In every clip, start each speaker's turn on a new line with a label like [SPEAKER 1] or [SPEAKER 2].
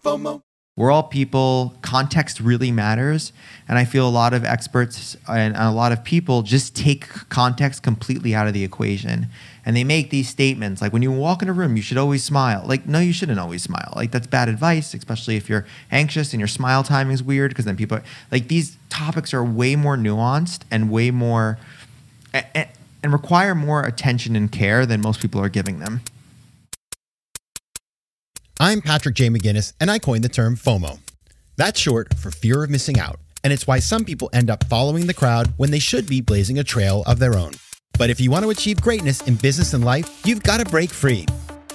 [SPEAKER 1] FOMO.
[SPEAKER 2] We're all people. Context really matters. And I feel a lot of experts and a lot of people just take context completely out of the equation. And they make these statements like, when you walk in a room, you should always smile. Like, no, you shouldn't always smile. Like, that's bad advice, especially if you're anxious and your smile timing is weird, because then people are, like, these topics are way more nuanced and way more and require more attention and care than most people are giving them.
[SPEAKER 3] I'm Patrick J. McGinnis, and I coined the term FOMO. That's short for fear of missing out, and it's why some people end up following the crowd when they should be blazing a trail of their own. But if you want to achieve greatness in business and life, you've got to break free.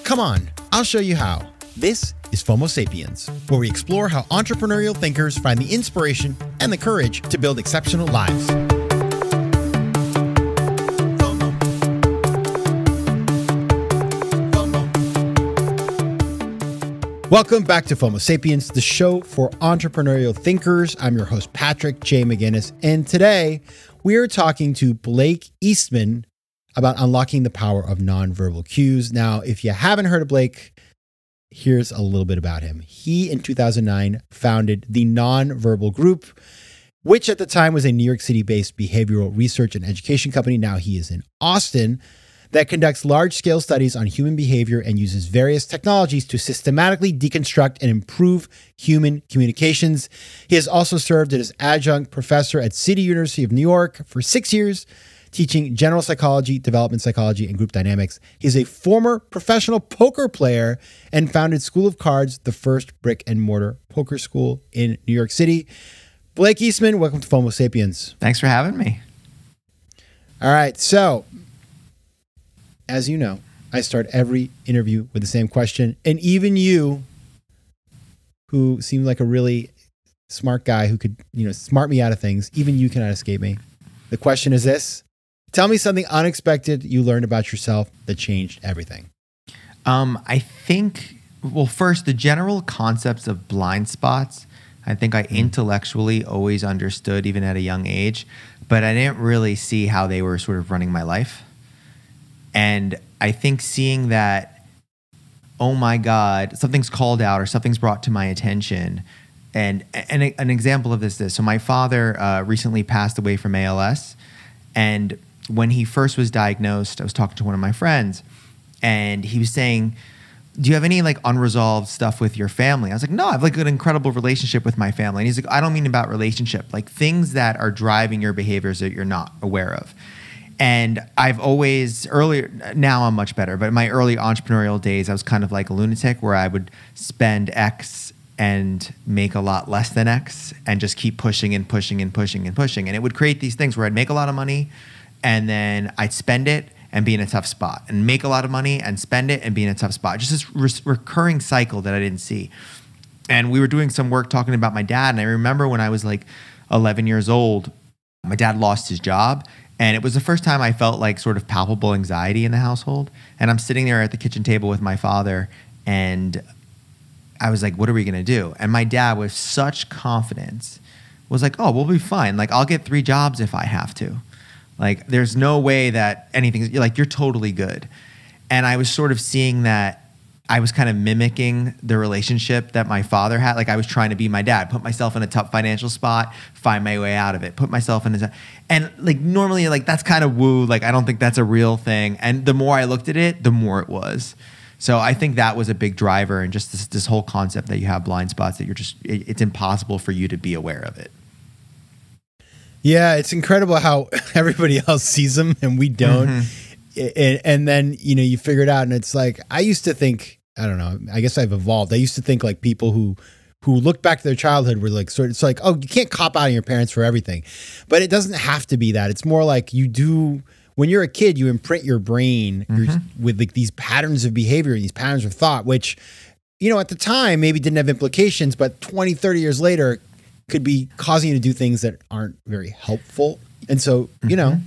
[SPEAKER 3] Come on, I'll show you how. This is FOMO Sapiens, where we explore how entrepreneurial thinkers find the inspiration and the courage to build exceptional lives. Welcome back to FOMO Sapiens, the show for entrepreneurial thinkers. I'm your host, Patrick J. McGinnis, and today we are talking to Blake Eastman about unlocking the power of nonverbal cues. Now, if you haven't heard of Blake, here's a little bit about him. He, in 2009, founded the Nonverbal Group, which at the time was a New York City-based behavioral research and education company. Now he is in Austin, that conducts large-scale studies on human behavior and uses various technologies to systematically deconstruct and improve human communications. He has also served as adjunct professor at City University of New York for 6 years, teaching general psychology, development psychology, and group dynamics. He's a former professional poker player and founded School of Cards, the first brick-and-mortar poker school in New York City. Blake Eastman, welcome to FOMO Sapiens.
[SPEAKER 2] Thanks for having me.
[SPEAKER 3] All right, so as you know, I start every interview with the same question. And even you, who seemed like a really smart guy who could, smart me out of things, even you cannot escape me. The question is this: tell me something unexpected you learned about yourself that changed everything.
[SPEAKER 2] I think, well, first, the general concepts of blind spots, I think I intellectually always understood, even at a young age, but I didn't really see how they were sort of running my life. And I think seeing that, oh my God, something's called out or something's brought to my attention. And an example of this is, so my father recently passed away from ALS. And when he first was diagnosed, I was talking to one of my friends and he was saying, do you have any like unresolved stuff with your family? I was like, no, I have like an incredible relationship with my family. And he's like, I don't mean about relationship, like things that are driving your behaviors that you're not aware of. And I've always, now I'm much better, but in my early entrepreneurial days, I was kind of like a lunatic where I would spend X and make a lot less than X and just keep pushing and pushing and pushing and pushing. And it would create these things where I'd make a lot of money and then I'd spend it and be in a tough spot, and make a lot of money and spend it and be in a tough spot. Just this recurring cycle that I didn't see. And we were doing some work talking about my dad. And I remember when I was like 11 years old, my dad lost his job. And it was the first time I felt like sort of palpable anxiety in the household. And I'm sitting there at the kitchen table with my father and I was like, what are we going to do? And my dad, with such confidence, was like, oh, we'll be fine. Like, I'll get 3 jobs if I have to. Like, there's no way that anything's, like, you're totally good. And I was sort of seeing that I was kind of mimicking the relationship that my father had. Like, I was trying to be my dad, put myself in a tough financial spot, find my way out of it, put myself in a, and like normally like that's kind of woo. Like, I don't think that's a real thing. And the more I looked at it, the more it was. So I think that was a big driver, and just this whole concept that you have blind spots, that you're just, it's impossible for you to be aware of it.
[SPEAKER 3] Yeah, it's incredible how everybody else sees them and we don't. Mm-hmm. And then, you figure it out, and it's like, I used to think, I don't know, I guess I've evolved. I used to think like people who look back to their childhood were like, it's like, oh, you can't cop out on your parents for everything. But it doesn't have to be that. It's more like you do, when you're a kid, you imprint your brain with like these patterns of behavior, these patterns of thought, which, at the time maybe didn't have implications, but 20, 30 years later could be causing you to do things that aren't very helpful. And so,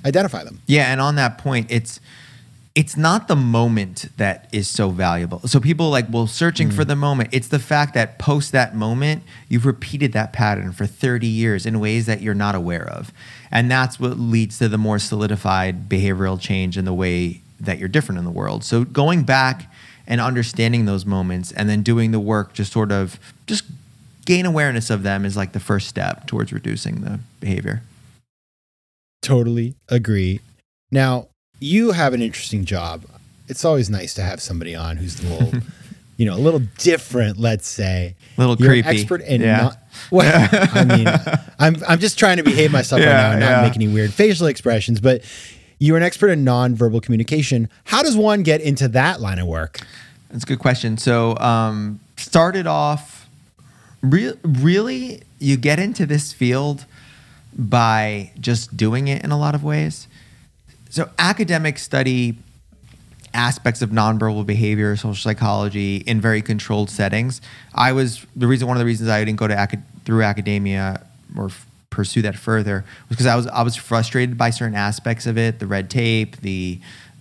[SPEAKER 3] identify them.
[SPEAKER 2] Yeah. And on that point, it's not the moment that is so valuable. So people searching for the moment. It's the fact that post that moment, you've repeated that pattern for 30 years in ways that you're not aware of. And that's what leads to the more solidified behavioral change in the way that you're different in the world. So going back and understanding those moments and then doing the work to sort of just gain awareness of them is like the first step towards reducing the behavior.
[SPEAKER 3] Totally agree. Now, you have an interesting job. It's always nice to have somebody on who's a little, a little different, let's say.
[SPEAKER 2] A little
[SPEAKER 3] You're
[SPEAKER 2] creepy.
[SPEAKER 3] An expert in I mean, I'm just trying to behave myself right now and not make any weird facial expressions, but you're an expert in nonverbal communication. How does one get into that line of work?
[SPEAKER 2] That's a good question. So, started off, really, you get into this field by just doing it in a lot of ways. So academics study aspects of nonverbal behavior, social psychology in very controlled settings. One of the reasons I didn't go to through academia or pursue that further was because I was frustrated by certain aspects of it, the red tape,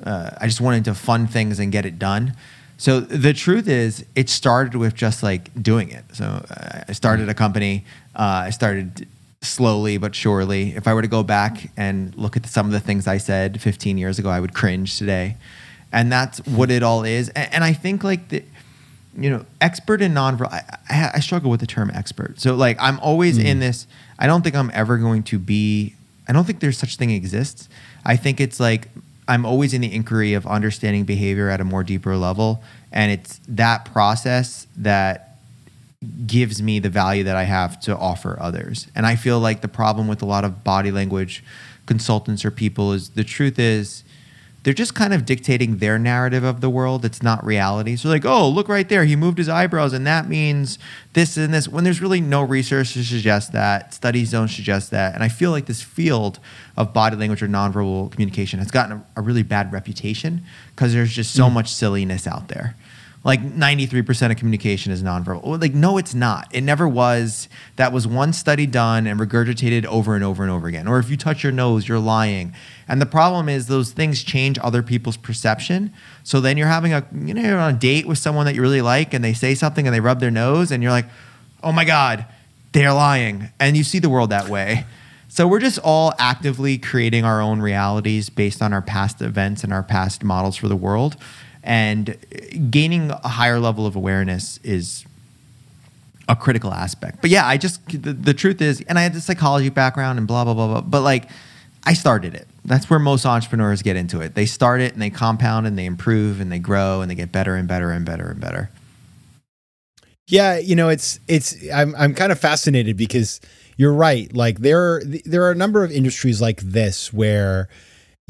[SPEAKER 2] I just wanted to fund things and get it done. So the truth is, it started with just like doing it. So I started a company. I started slowly but surely. If I were to go back and look at some of the things I said 15 years ago, I would cringe today. And that's what it all is. And I think like expert in nonverbal, I struggle with the term expert. So like I'm always in this, I don't think I'm ever going to be, I don't think there's such thing exists. I think it's like I'm always in the inquiry of understanding behavior at a more deeper level. And it's that process that gives me the value that I have to offer others. And I feel like the problem with a lot of body language consultants or people is the truth is they're just kind of dictating their narrative of the world. It's not reality. So like, oh, look right there. He moved his eyebrows and that means this and this, when there's really no research to suggest that. Studies don't suggest that. And I feel like this field of body language or nonverbal communication has gotten a really bad reputation because there's just so much silliness out there. Like 93% of communication is nonverbal. Like, no, it's not. It never was. That was one study done and regurgitated over and over and over again. Or if you touch your nose, you're lying. And the problem is those things change other people's perception. So then you're having you're on a date with someone that you really like and they say something and they rub their nose and you're like, oh my God, they're lying. And you see the world that way. So we're just all actively creating our own realities based on our past events and our past models for the world. And gaining a higher level of awareness is a critical aspect. But yeah, the truth is, and I had the psychology background and blah, blah, blah, blah. But like, I started it. That's where most entrepreneurs get into it. They start it and they compound and they improve and they grow and they get better and better and better and better.
[SPEAKER 3] Yeah, I'm kind of fascinated because you're right. Like there are a number of industries like this where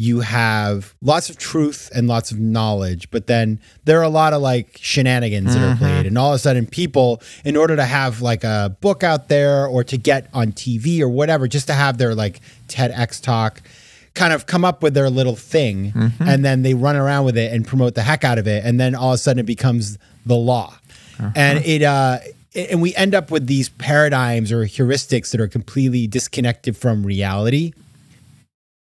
[SPEAKER 3] you have lots of truth and lots of knowledge, but then there are a lot of like shenanigans that are played. And all of a sudden people, in order to have like a book out there or to get on TV or whatever, just to have their like TEDx talk, kind of come up with their little thing and then they run around with it and promote the heck out of it. And then all of a sudden it becomes the law. And and we end up with these paradigms or heuristics that are completely disconnected from reality.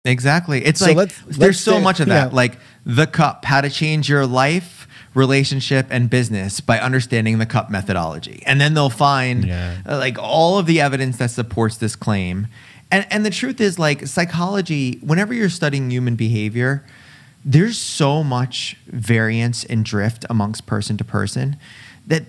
[SPEAKER 2] Exactly. It's so like there's so much of that. Like the cup, how to change your life, relationship, and business by understanding the cup methodology. And then they'll find like all of the evidence that supports this claim. And the truth is, like, psychology, whenever you're studying human behavior, there's so much variance and drift amongst person to person that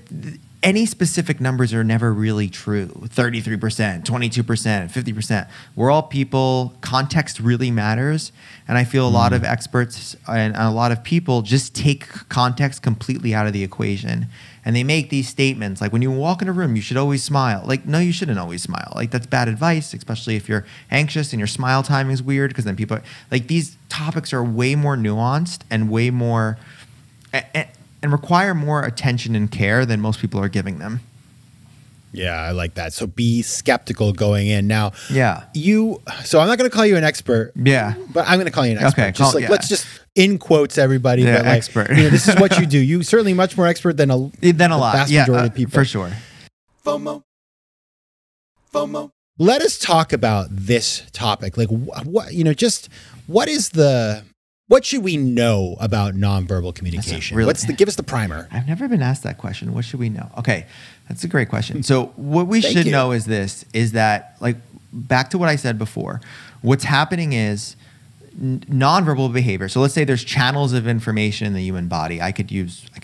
[SPEAKER 2] any specific numbers are never really true. 33%, 22%, 50%. We're all people. Context really matters. And I feel a lot of experts and a lot of people just take context completely out of the equation. And they make these statements like, when you walk in a room, you should always smile. Like, no, you shouldn't always smile. Like, that's bad advice, especially if you're anxious and your smile timing is weird, because then people like, these topics are way more nuanced and way more and require more attention and care than most people are giving them.
[SPEAKER 3] Yeah, I like that. So be skeptical going in. Now, so I'm not going to call you an expert.
[SPEAKER 2] Yeah.
[SPEAKER 3] But I'm going to call you an expert.
[SPEAKER 2] Okay.
[SPEAKER 3] Let's just in quotes everybody.
[SPEAKER 2] Yeah,
[SPEAKER 3] but like,
[SPEAKER 2] expert.
[SPEAKER 3] This is what you do. You certainly much more expert than a lot. Vast majority of people.
[SPEAKER 2] For sure.
[SPEAKER 3] FOMO. Let us talk about this topic. Like what what should we know about nonverbal communication? Give us the primer.
[SPEAKER 2] I've never been asked that question. What should we know? Okay, that's a great question. So what we should know is that, like, back to what I said before, what's happening is nonverbal behavior. So let's say there's channels of information in the human body. I could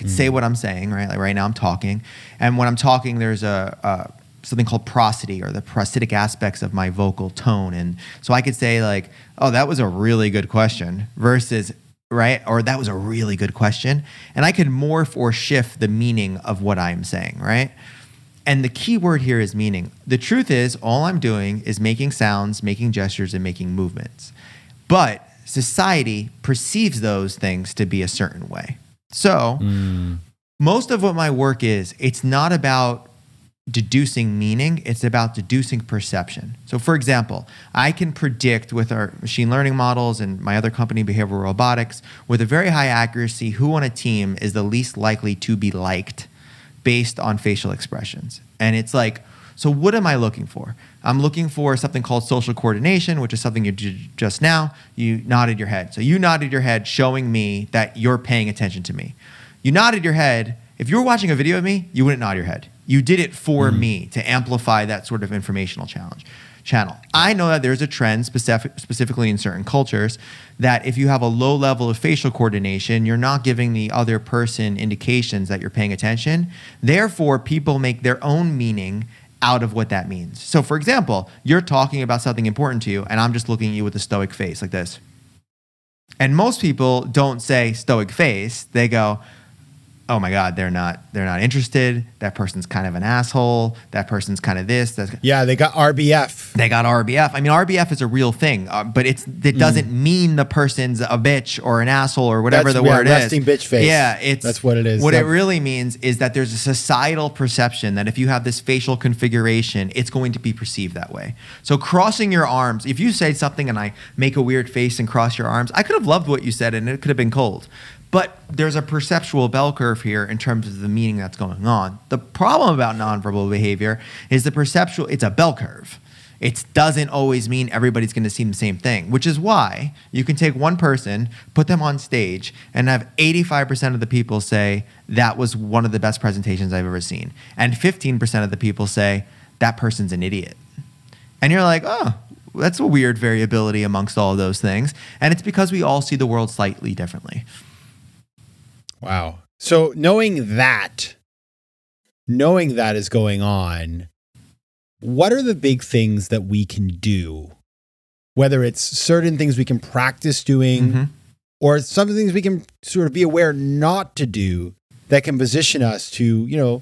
[SPEAKER 2] say what I'm saying, right? Like right now I'm talking, and when I'm talking, there's a something called prosody, or the prosthetic aspects of my vocal tone. And so I could say like, oh, that was a really good question versus, right? Or that was a really good question. And I could morph or shift the meaning of what I'm saying, right? And the key word here is meaning. The truth is, all I'm doing is making sounds, making gestures, and making movements. But society perceives those things to be a certain way. So most of what my work is, it's not about deducing meaning, it's about deducing perception. So for example, I can predict with our machine learning models and my other company, Behavioral Robotics, with a very high accuracy, who on a team is the least likely to be liked based on facial expressions. And it's like, so what am I looking for? I'm looking for something called social coordination, which is something you did just now. You nodded your head. So you nodded your head, showing me that you're paying attention to me. You nodded your head. If you were watching a video of me, you wouldn't nod your head. You did it for me to amplify that sort of informational channel. I know that there's a trend specifically in certain cultures that if you have a low level of facial coordination, you're not giving the other person indications that you're paying attention. Therefore, people make their own meaning out of what that means. So for example, you're talking about something important to you and I'm just looking at you with a stoic face like this. And most people don't say stoic face. They go, oh my God, they're not interested. That person's kind of an asshole. That person's kind of this.
[SPEAKER 3] Yeah, they got RBF.
[SPEAKER 2] They got RBF. I mean, RBF is a real thing, but it doesn't mean the person's a bitch or an asshole or whatever the word is.
[SPEAKER 3] Resting bitch face.
[SPEAKER 2] Yeah,
[SPEAKER 3] that's what it is.
[SPEAKER 2] What it really means is that there's a societal perception that if you have this facial configuration, it's going to be perceived that way. So crossing your arms, if you say something and I make a weird face and cross your arms, I could have loved what you said and it could have been cold. But there's a perceptual bell curve here in terms of the meaning that's going on. The problem about nonverbal behavior is it's a bell curve. It doesn't always mean everybody's going to see the same thing, which is why you can take one person, put them on stage, and have 85% of the people say, that was one of the best presentations I've ever seen. And 15% of the people say, that person's an idiot. And you're like, oh, that's a weird variability amongst all of those things. And it's because we all see the world slightly differently.
[SPEAKER 3] Wow. So knowing that is going on, what are the big things that we can do? Whether it's certain things we can practice doing or some things we can sort of be aware not to do that can position us to,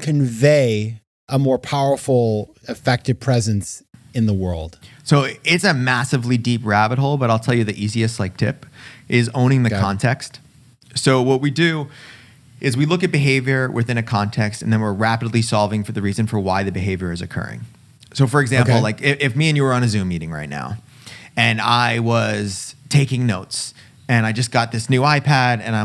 [SPEAKER 3] convey a more powerful, effective presence in the world.
[SPEAKER 2] So it's a massively deep rabbit hole, but I'll tell you the easiest tip is owning the context. So what we do is we look at behavior within a context, and then we're rapidly solving for the reason for why the behavior is occurring. So for example, like if me and you were on a Zoom meeting right now, and I was taking notes, and I just got this new iPad, and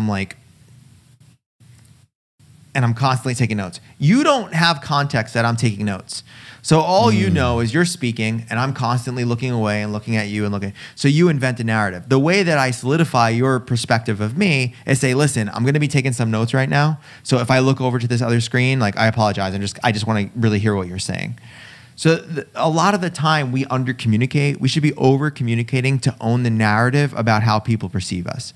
[SPEAKER 2] I'm constantly taking notes. You don't have context that I'm taking notes. So all you know is you're speaking and I'm constantly looking away and looking at you and looking. So you invent a narrative. The way that I solidify your perspective of me is say, listen, I'm going to be taking some notes right now. So if I look over to this other screen, I apologize. I just want to really hear what you're saying. So a lot of the time we under communicate. We should be over communicating to own the narrative about how people perceive us.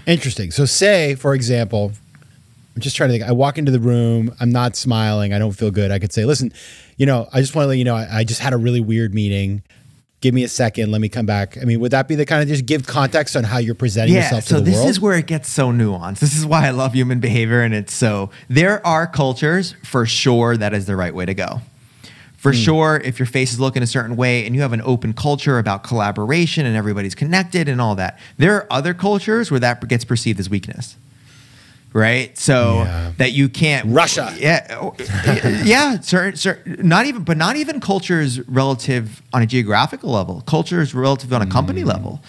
[SPEAKER 3] Interesting. So say, for example, I'm just trying to think. I walk into the room. I'm not smiling. I don't feel good. I could say, listen, I just want to let you know, I just had a really weird meeting. Give me a second. Let me come back. I mean, would that be the kind of just give context on how you're presenting yourself to the world?
[SPEAKER 2] So this is where it gets so nuanced. This is why I love human behavior. And there are cultures for sure that is the right way to go. For sure, if your face is looking a certain way and you have an open culture about collaboration and everybody's connected and all that, there are other cultures where that gets perceived as weakness. Right, so that you can't.
[SPEAKER 3] Russia,
[SPEAKER 2] certain, not even cultures relative on a geographical level. Cultures relative on a company level,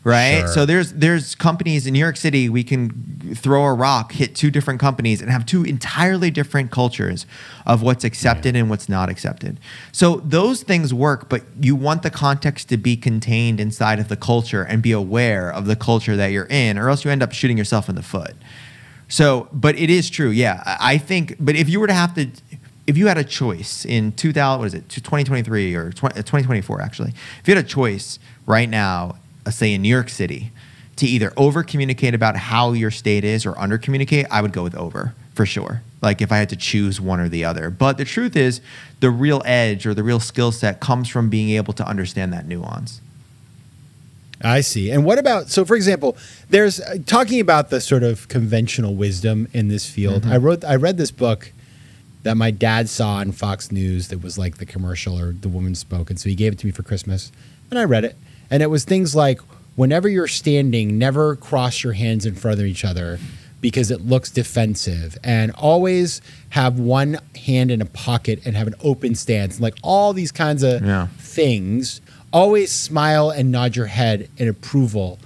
[SPEAKER 2] right?
[SPEAKER 3] Sure.
[SPEAKER 2] So there's companies in New York City. We can throw a rock, hit two different companies, and have two entirely different cultures of what's accepted and what's not accepted. So those things work, but you want the context to be contained inside of the culture and be aware of the culture that you're in, or else you end up shooting yourself in the foot. So, but it is true, I think, but if you were to have to, if you had a choice in 2023 or 2024 actually, if you had a choice right now, say in New York City, to either over communicate about how your state is or under communicate, I would go with over for sure. Like if I had to choose one or the other. But the truth is, the real edge or the real skill set comes from being able to understand that nuance.
[SPEAKER 3] I see. And what about, so for example, there's talking about the sort of conventional wisdom in this field.
[SPEAKER 2] Mm-hmm.
[SPEAKER 3] I read this book that my dad saw on Fox News that was like the commercial or the woman spoke. And so he gave it to me for Christmas and I read it. And it was things like, whenever you're standing, never cross your hands in front of each other because it looks defensive, and always have one hand in a pocket and have an open stance. Like all these kinds of things. Always smile and nod your head in approval.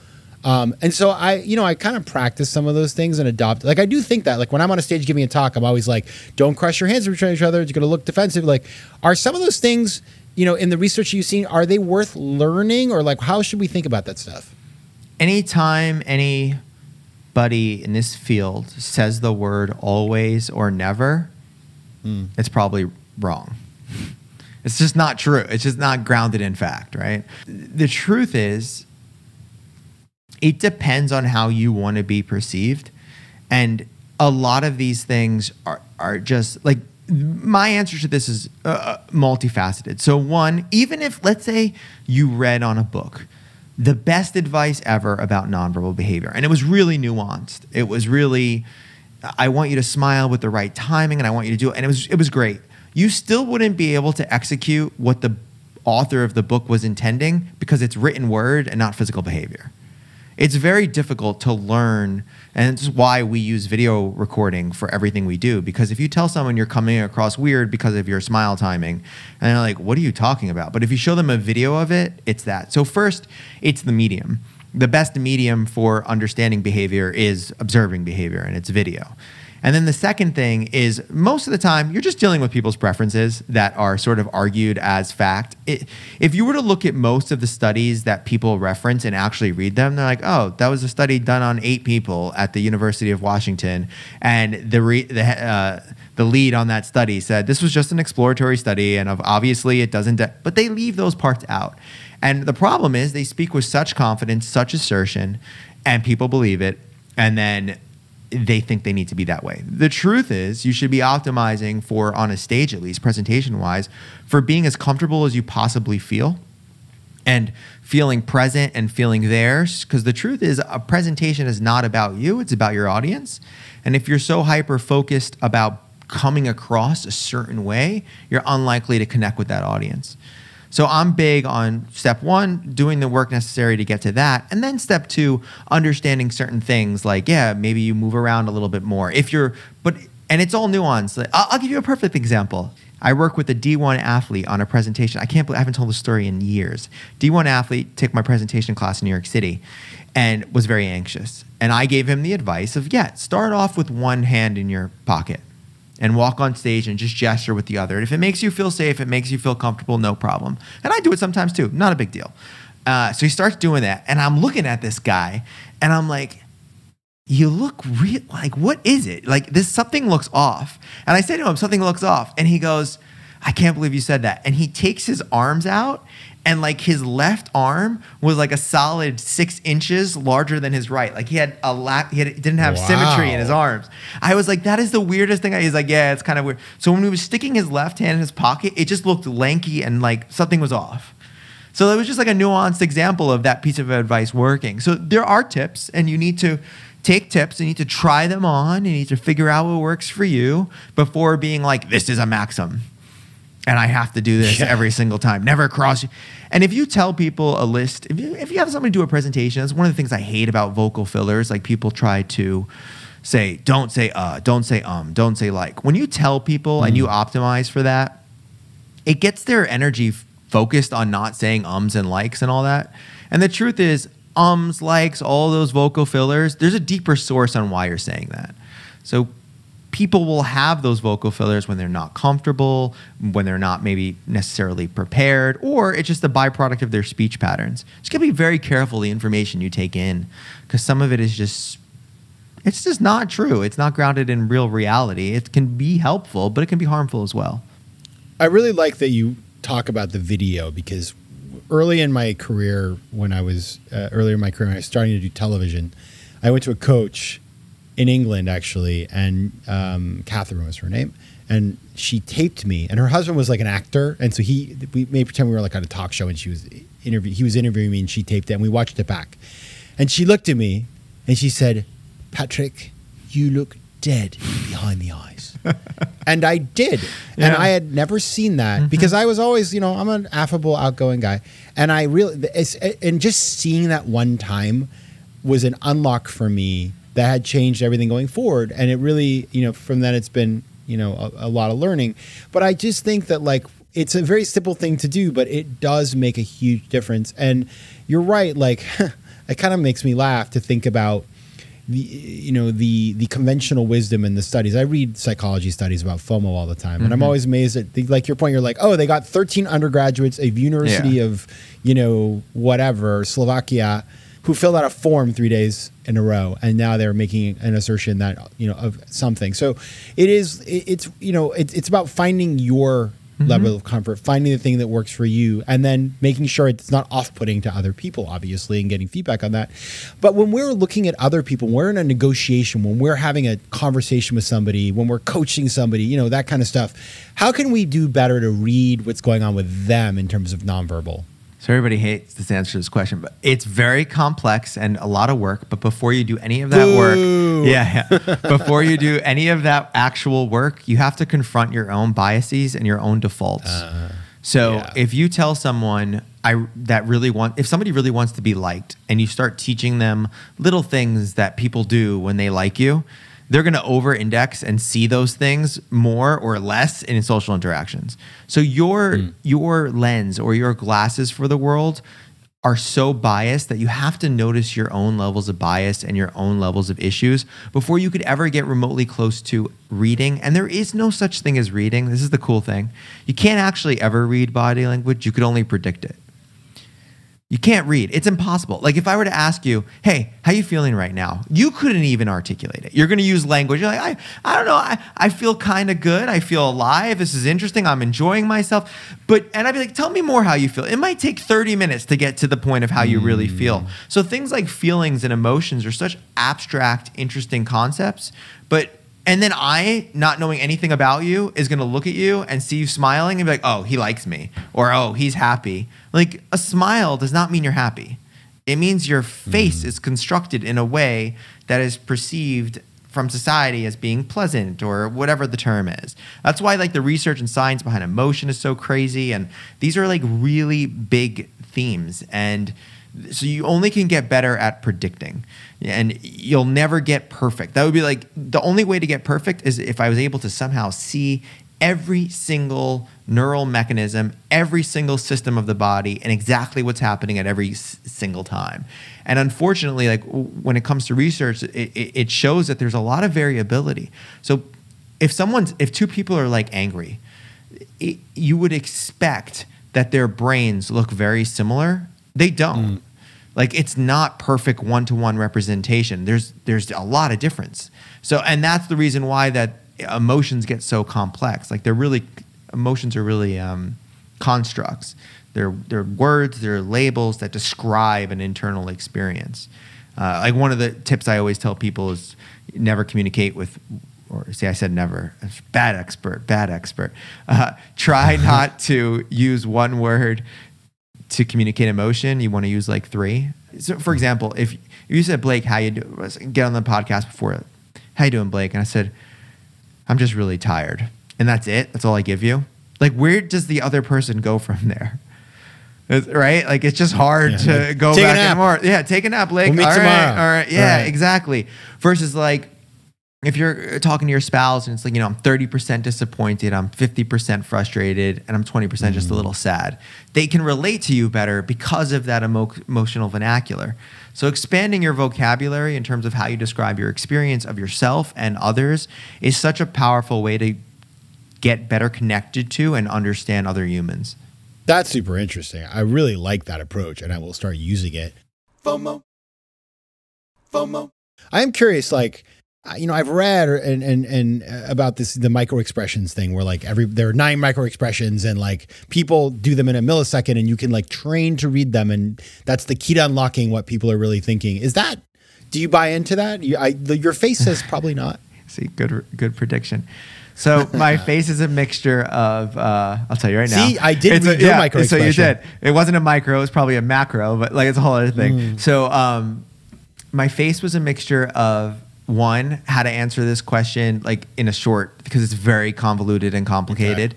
[SPEAKER 3] And so I kind of practice some of those things and adopt. Like I do think that, like when I'm on a stage giving a talk, I'm always like, don't cross your hands in front of each other. It's going to look defensive. Like, are some of those things, in the research you've seen, are they worth learning, or like how should we think about that stuff?
[SPEAKER 2] Anytime anybody in this field says the word always or never, it's probably wrong. It's just not true. It's just not grounded in fact, right? The truth is, it depends on how you want to be perceived. And a lot of these things are just like, my answer to this is multifaceted. So one, even if, let's say you read on a book the best advice ever about nonverbal behavior, and it was really nuanced. It was really, I want you to smile with the right timing and I want you to do it. And it was great. You still wouldn't be able to execute what the author of the book was intending because it's written word and not physical behavior. It's very difficult to learn, and it's why we use video recording for everything we do, because if you tell someone you're coming across weird because of your smile timing, and they're like, what are you talking about? But if you show them a video of it, it's that. So first, it's the medium. The best medium for understanding behavior is observing behavior, and it's video. And then the second thing is, most of the time, you're just dealing with people's preferences that are sort of argued as fact. If you were to look at most of the studies that people reference and actually read them, they're like, oh, that was a study done on 8 people at the University of Washington. And the lead on that study said, this was just an exploratory study, and obviously it doesn't, but they leave those parts out. And the problem is they speak with such confidence, such assertion, and people believe it. And then they think they need to be that way. The truth is, you should be optimizing for, on a stage at least, presentation-wise, for being as comfortable as you possibly feel and feeling present and feeling theirs. Because the truth is, a presentation is not about you, it's about your audience. And if you're so hyper-focused about coming across a certain way, you're unlikely to connect with that audience. So I'm big on step 1, doing the work necessary to get to that. And then step 2, understanding certain things like, maybe you move around a little bit more. And it's all nuanced. I'll give you a perfect example. I work with a D1 athlete on a presentation. I haven't told the story in years. D1 athlete took my presentation class in New York City and was very anxious. And I gave him the advice of, start off with one hand in your pocket and walk on stage and just gesture with the other. And if it makes you feel safe, it makes you feel comfortable, no problem. And I do it sometimes too, not a big deal. So he starts doing that, and I'm looking at this guy, and I'm like, you look real, like, what is it? Like, something looks off. And I say to him, something looks off. And he goes, I can't believe you said that. And he takes his arms out, and like his left arm was like a solid 6 inches larger than his right. Like he didn't have symmetry in his arms. I was like, that is the weirdest thing. He's like, it's kind of weird. So when he was sticking his left hand in his pocket, it just looked lanky and like something was off. So it was just like a nuanced example of that piece of advice working. So there are tips, and you need to take tips, and you need to try them on, and you need to figure out what works for you before being like, this is a maxim, and I have to do this every single time. Never cross. And if you tell people a list, if you have somebody do a presentation, that's one of the things I hate about vocal fillers. Like people try to say, don't say don't say don't say like. When you tell people and you optimize for that, it gets their energy focused on not saying ums and likes and all that. And the truth is, ums, likes, all those vocal fillers, there's a deeper source on why you're saying that. So people will have those vocal fillers when they're not comfortable, when they're not maybe necessarily prepared, or it's just a byproduct of their speech patterns. Just gotta be very careful the information you take in, because some of it is just, It's just not true. It's not grounded in real reality. It can be helpful, but it can be harmful as well.
[SPEAKER 3] I really like that you talk about the video, because early in my career, when I was starting to do television, I went to a coach in England, actually, and Catherine was her name, and she taped me. And her husband was like an actor, and so we made pretend we were like on a talk show, and he was interviewing me, and she taped it, and we watched it back. And she looked at me, and she said, "Patrick, you look dead behind the eyes." And I did. Yeah. And I had never seen that because I was always, I'm an affable, outgoing guy. And and just seeing that one time was an unlock for me that had changed everything going forward. And it really, from then it's been, a lot of learning. But I just think that it's a very simple thing to do, but it does make a huge difference. And you're right. It kind of makes me laugh to think about the conventional wisdom in the studies. I read psychology studies about FOMO all the time, and I'm always amazed at your point. You're like, oh, they got 13 undergraduates of University of whatever, Slovakia, who filled out a form 3 days in a row, and now they're making an assertion that of something. So it's about finding your level of comfort, finding the thing that works for you, and then making sure it's not off-putting to other people, obviously, and getting feedback on that. But when we're looking at other people, when we're in a negotiation, when we're having a conversation with somebody, when we're coaching somebody, that kind of stuff, how can we do better to read what's going on with them in terms of nonverbal?
[SPEAKER 2] So everybody hates this answer to this question, but it's very complex and a lot of work. But before you do any of that work, before you do any of that actual work, you have to confront your own biases and your own defaults. If you tell someone if somebody really wants to be liked, and you start teaching them little things that people do when they like you, they're going to over-index and see those things more or less in social interactions. So your lens or your glasses for the world are so biased that you have to notice your own levels of bias and your own levels of issues before you could ever get remotely close to reading. And there is no such thing as reading. This is the cool thing. You can't actually ever read body language. You could only predict it. You can't read. It's impossible. If I were to ask you, hey, how you feeling right now? You couldn't even articulate it. You're going to use language. You're like, I don't know. I feel kind of good. I feel alive. This is interesting. I'm enjoying myself. And I'd be like, tell me more how you feel. It might take 30 minutes to get to the point of how you really feel. So things like feelings and emotions are such abstract, interesting concepts. And then I, not knowing anything about you, is going to look at you and see you smiling and be like, oh, he likes me. Or, oh, he's happy. A smile does not mean you're happy. It means your face is constructed in a way that is perceived from society as being pleasant or whatever the term is. That's why the research and science behind emotion is so crazy. And these are really big themes. And so you only can get better at predicting, and you'll never get perfect. That would be the only way to get perfect is if I was able to somehow see every single neural mechanism, every single system of the body, and exactly what's happening at every single time. And unfortunately, when it comes to research, it shows that there's a lot of variability. So if two people are angry, you would expect that their brains look very similar. They don't. It's not perfect one-to-one representation. There's a lot of difference. So, and that's the reason why that emotions get so complex. Emotions are really constructs. They're words, they're labels that describe an internal experience. One of the tips I always tell people is never communicate with, or see, I said never. Bad expert. Try not to use one word to communicate emotion. You want to use 3. So for example, if you said, Blake, how you do? Get on the podcast before. How you doing, Blake? And I said, I'm just really tired. And that's it? That's all I give you? Where does the other person go from there? Right? It's just hard to go back anymore. Yeah, take a nap, Blake.
[SPEAKER 3] We'll meet tomorrow.
[SPEAKER 2] All right. Yeah, exactly. Versus if you're talking to your spouse and it's I'm 30% disappointed, I'm 50% frustrated, and I'm 20% just a little sad. They can relate to you better because of that emotional vernacular. So expanding your vocabulary in terms of how you describe your experience of yourself and others is such a powerful way to get better connected to and understand other humans.
[SPEAKER 3] That's super interesting. I really like that approach, and I will start using it. FOMO. I am curious, I've read and about this, the micro expressions thing where like there are 9 micro expressions and like people do them in a millisecond and you can like train to read them. And that's the key to unlocking what people are really thinking. Do you buy into that? Your face says probably not.
[SPEAKER 2] See, good prediction. So my face is a mixture of, I'll tell you right now.
[SPEAKER 3] See, I did read your micro expression.
[SPEAKER 2] So you did. It wasn't a micro, it was probably a macro, but like it's a whole other thing. So my face was a mixture of, one, how to answer this question like in a short, because it's very convoluted and complicated.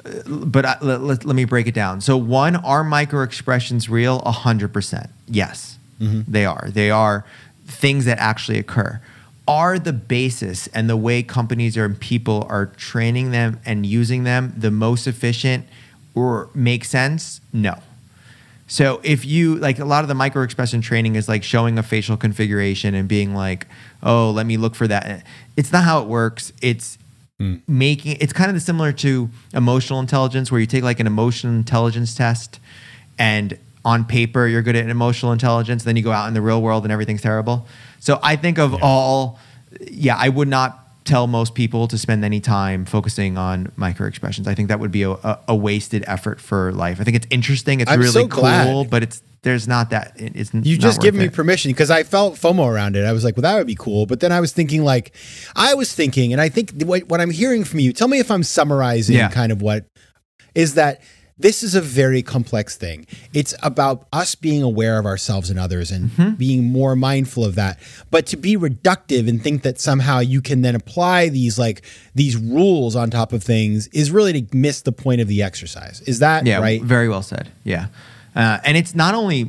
[SPEAKER 2] Okay. But let me break it down. So one, are micro expressions real? 100%. Yes, they are. They are things that actually occur. Are the basis and the way companies and people are training them and using them the most efficient or make sense? No. So if you, like a lot of the micro expression training is like showing a facial configuration and being like, oh, let me look for that. It's not how it works. It's it's kind of similar to emotional intelligence, where you take like an emotional intelligence test and on paper you're good at emotional intelligence, then you go out in the real world and everything's terrible. So I think of I would not tell most people to spend any time focusing on micro expressions. I think that would be a wasted effort for life. I think it's interesting. It's really so cool, but there's not that.
[SPEAKER 3] You just give me permission, because I felt FOMO around it. I was like, well, that would be cool. But then I was thinking, and I think what I'm hearing from you, tell me if I'm summarizing kind of what is that. This is a very complex thing. It's about us being aware of ourselves and others and being more mindful of that. But to be reductive and think that somehow you can then apply these rules on top of things is really to miss the point of the exercise. Is that right?
[SPEAKER 2] Very well said. Yeah. And it's not only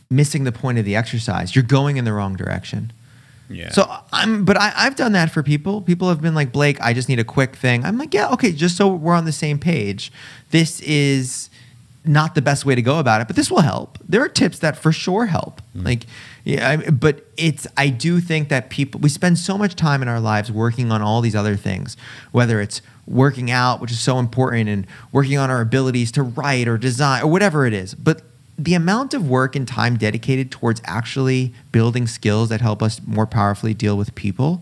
[SPEAKER 2] missing the point of the exercise, you're going in the wrong direction. Yeah. So I've done that for people. People have been like, Blake, I just need a quick thing. I'm like, yeah, okay, just so we're on the same page. This is not the best way to go about it, but this will help. There are tips that for sure help. I do think that we spend so much time in our lives working on all these other things, whether it's working out, which is so important, and working on our abilities to write or design or whatever it is. But the amount of work and time dedicated towards actually building skills that help us more powerfully deal with people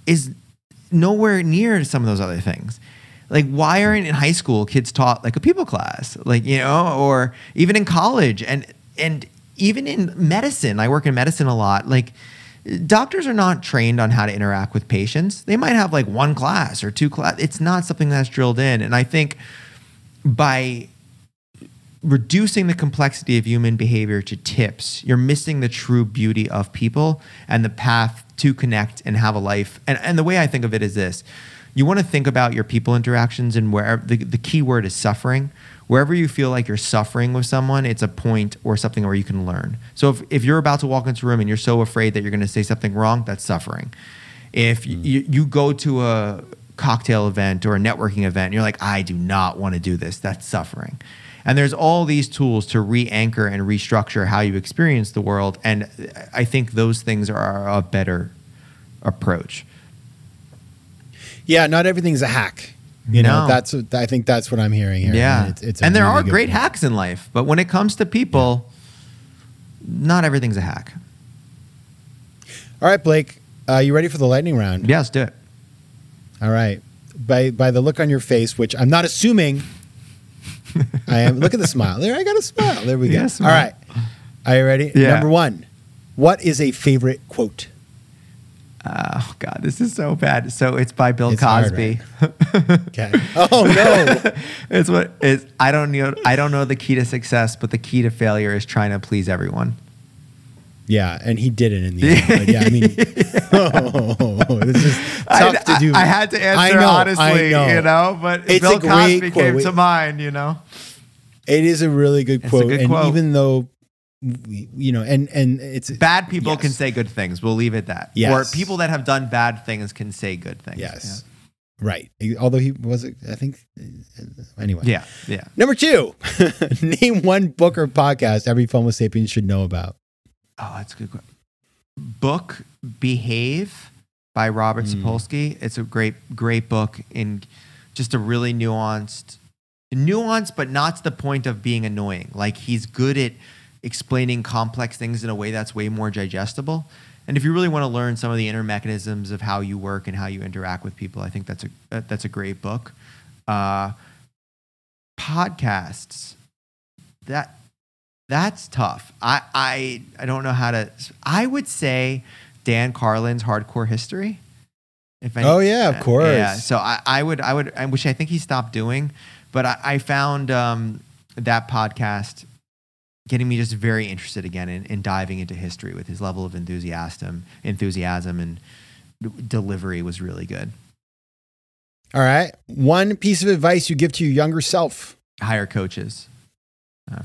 [SPEAKER 2] is nowhere near some of those other things. Like, why aren't in high school kids taught like a people class, or even in college and even in medicine? I work in medicine a lot. Like, doctors are not trained on how to interact with patients. They might have like 1 class or 2 class. It's not something that's drilled in. And I think by reducing the complexity of human behavior to tips, you're missing the true beauty of people and the path to connect and have a life. And the way I think of it is this. You want to think about your people interactions, and where the key word is suffering. Wherever you feel like you're suffering with someone, it's a point or something where you can learn. So if you're about to walk into a room and you're so afraid that you're going to say something wrong, that's suffering. If you go to a cocktail event or a networking event and you're like, I do not want to do this, that's suffering. And there's all these tools to re-anchor and restructure how you experience the world. And I think those things are a better approach.
[SPEAKER 3] Yeah, not everything's a hack. I think that's what I'm hearing here.
[SPEAKER 2] Yeah. And there are great hacks in life, but when it comes to people, not everything's a hack.
[SPEAKER 3] All right, Blake, you ready for the lightning round?
[SPEAKER 2] Yeah, let's do it.
[SPEAKER 3] All right. By the look on your face, which I'm not assuming I am. Look at the smile. There, I got a smile. There we go. All right. Are you ready?
[SPEAKER 2] Yeah.
[SPEAKER 3] Number 1. What is a favorite quote?
[SPEAKER 2] Oh God, this is so bad. So it's by Bill Cosby.
[SPEAKER 3] Hard, right? Okay. Oh no.
[SPEAKER 2] I don't know the key to success, but the key to failure is trying to please everyone.
[SPEAKER 3] Yeah, and he did it in the end. But yeah, I mean, this is tough to do.
[SPEAKER 2] I had to answer honestly, but it's Bill Cosby came to mind,
[SPEAKER 3] It is a really good quote. Even though, and it's
[SPEAKER 2] bad people can say good things. We'll leave it at that.
[SPEAKER 3] Yes.
[SPEAKER 2] Or people that have done bad things can say good things.
[SPEAKER 3] Yes. Yeah. Right. Although he was, I think, anyway.
[SPEAKER 2] Yeah.
[SPEAKER 3] Number 2, name one book or podcast every FOMO Sapiens should know about.
[SPEAKER 2] Oh, that's a good question. Book Behave by Robert Sapolsky. It's a great book in just a really nuanced, but not to the point of being annoying. Like, he's good at explaining complex things in a way that's way more digestible. And if you really want to learn some of the inner mechanisms of how you work and how you interact with people, I think that's a great book. Podcasts, that's tough. I don't know how to. I would say Dan Carlin's Hardcore History.
[SPEAKER 3] Oh yeah, of course.
[SPEAKER 2] Yeah. So I wish, I think he stopped doing, but I found that podcast getting me just very interested again in diving into history with his level of enthusiasm and delivery was really good.
[SPEAKER 3] All right. One piece of advice you give to your younger self.
[SPEAKER 2] Hire coaches,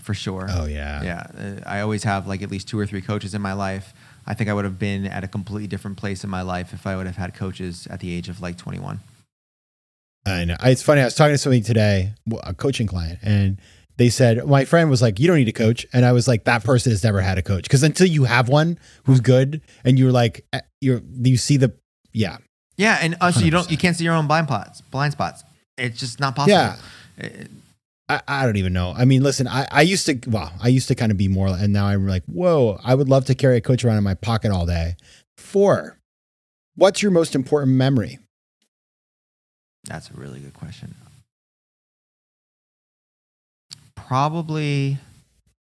[SPEAKER 2] for sure.
[SPEAKER 3] Oh yeah.
[SPEAKER 2] Yeah. I always have like at least 2 or 3 coaches in my life. I think I would have been at a completely different place in my life if I would have had coaches at the age of like 21.
[SPEAKER 3] I know. It's funny. I was talking to somebody today, a coaching client, and they said, my friend was like, you don't need a coach. And I was like, that person has never had a coach. Because until you have one who's good and you're like, you see the, yeah.
[SPEAKER 2] Yeah. And also
[SPEAKER 3] 100%.
[SPEAKER 2] you can't see your own blind spots. It's just not possible.
[SPEAKER 3] Yeah. I don't even know. I mean, listen, I used to kind of be more, and now I'm like, whoa, I would love to carry a coach around in my pocket all day. 4, what's your most important memory?
[SPEAKER 2] That's a really good question. Probably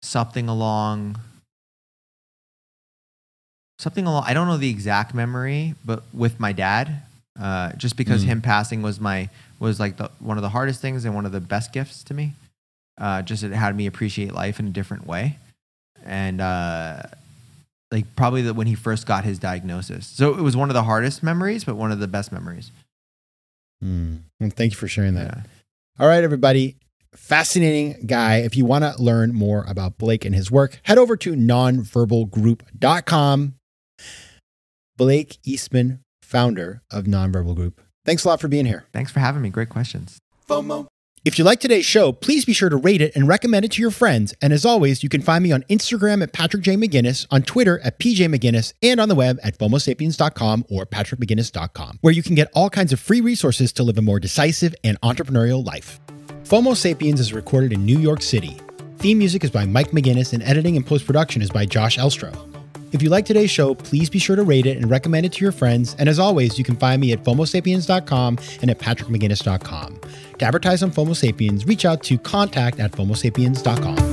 [SPEAKER 2] something along, I don't know the exact memory, but with my dad, just because him passing was like one of the hardest things and one of the best gifts to me. Just it had me appreciate life in a different way. And like probably when he first got his diagnosis. So it was one of the hardest memories, but one of the best memories.
[SPEAKER 3] Well, thank you for sharing that.
[SPEAKER 2] Yeah.
[SPEAKER 3] All right, everybody. Fascinating guy. If you want to learn more about Blake and his work, head over to nonverbalgroup.com. Blake Eastman, founder of Nonverbal Group. Thanks a lot for being here.
[SPEAKER 2] Thanks for having me. Great questions.
[SPEAKER 3] FOMO. If you like today's show, please be sure to rate it and recommend it to your friends. And as always, you can find me on Instagram at Patrick J. McGinnis, on Twitter at PJ McGinnis, and on the web at FOMOSapiens.com or PatrickMcGinnis.com, where you can get all kinds of free resources to live a more decisive and entrepreneurial life. FOMO Sapiens is recorded in New York City. Theme music is by Mike McGinnis, and editing and post-production is by Josh Elstro. If you like today's show, please be sure to rate it and recommend it to your friends. And as always, you can find me at FOMOSapiens.com and at PatrickMcGinnis.com. To advertise on FOMO Sapiens, reach out to contact@FOMOSapiens.com.